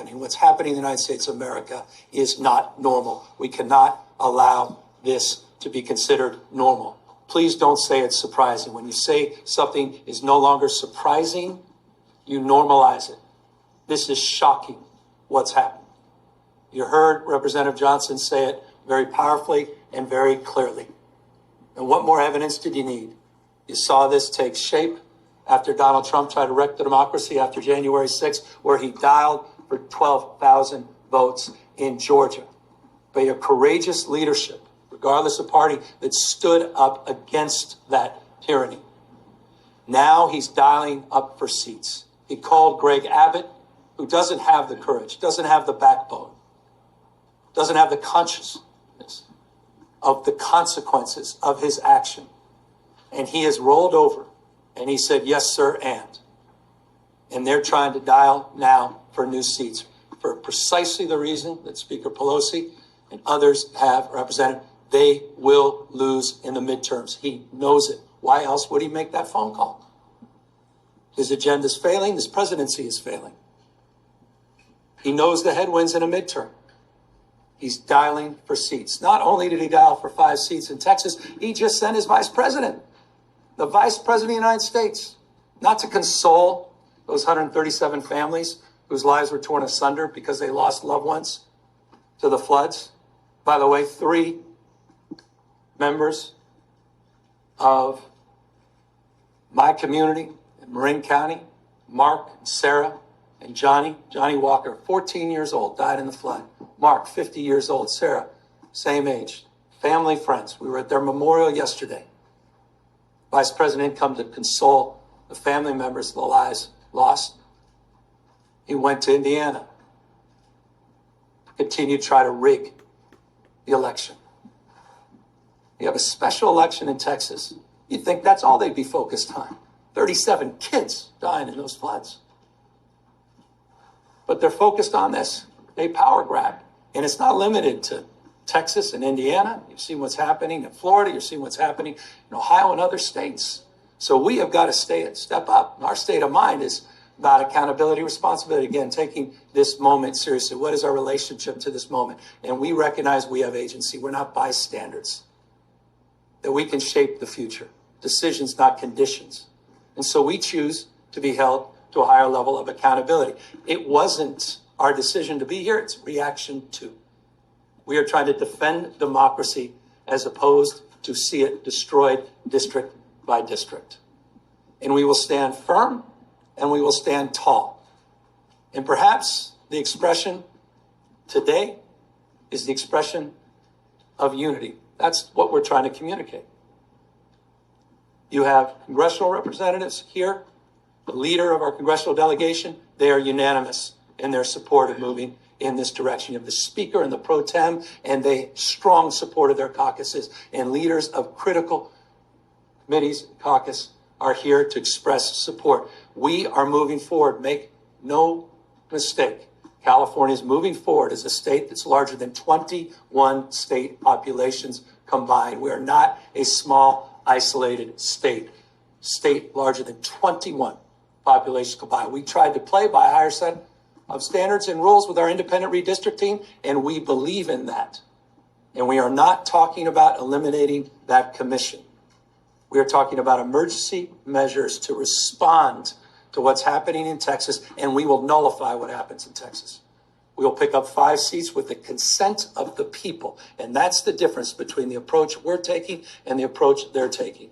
happening. What's happening in the United States of America is not normal. We cannot allow this to be considered normal. Please don't say it's surprising. When you say something is no longer surprising, you normalize it. This is shocking what's happened. You heard Representative Johnson say it very powerfully and very clearly. And what more evidence did you need? You saw this take shape after Donald Trump tried to wreck the democracy after January 6th, where he dialed for 12,000 votes in Georgia. By your courageous leadership, regardless of party, that stood up against that tyranny. Now he's dialing up for seats. He called Greg Abbott, who doesn't have the courage, doesn't have the backbone, doesn't have the consciousness of the consequences of his action. And he has rolled over and he said, yes, sir, and they're trying to dial now for new seats for precisely the reason that Speaker Pelosi and others have represented. They will lose in the midterms. He knows it. Why else would he make that phone call? His agenda's failing. His presidency is failing. He knows the headwinds in a midterm. He's dialing for seats. Not only did he dial for 5 seats in Texas, he just sent his vice president, the vice president of the United States, not to console those 137 families whose lives were torn asunder because they lost loved ones to the floods. By the way, 3 members of my community in Marin County, Mark, Sarah, and Johnny Walker, 14 years old, died in the flood. Mark, 50 years old. Sarah, same age. Family, friends. We were at their memorial yesterday. Vice President come to console the family members of the lives lost. He went to Indiana, continued to try to rig the election. You have a special election in Texas. You'd think that's all they'd be focused on. 37 kids dying in those floods. But they're focused on this, a power grab. And it's not limited to Texas and Indiana. You've seen what's happening in Florida. You've seen what's happening in Ohio and other states. So we have got to step up. Our state of mind is about accountability, responsibility. Again, taking this moment seriously. What is our relationship to this moment? And we recognize we have agency. We're not bystanders. That we can shape the future. Decisions, not conditions. And so we choose to be held to a higher level of accountability. It wasn't our decision to be here. It's reaction to. We are trying to defend democracy as opposed to see it destroyed district by district. And we will stand firm and we will stand tall. And perhaps the expression today is the expression of unity. That's what we're trying to communicate. You have congressional representatives here, the leader of our congressional delegation. They are unanimous in their support of moving in this direction. You have the speaker and the pro tem, and they strong support of their caucuses, and leaders of critical committees and caucus are here to express support. We are moving forward. Make no mistake. California is moving forward as a state that's larger than 21 state populations combined. We are not a small, isolated state. State larger than 21 populations combined. We tried to play by a higher set of standards and rules with our independent redistricting, and we believe in that. And we are not talking about eliminating that commission. We are talking about emergency measures to respond to what's happening in Texas, and we will nullify what happens in Texas. We will pick up 5 seats with the consent of the people. And that's the difference between the approach we're taking and the approach they're taking.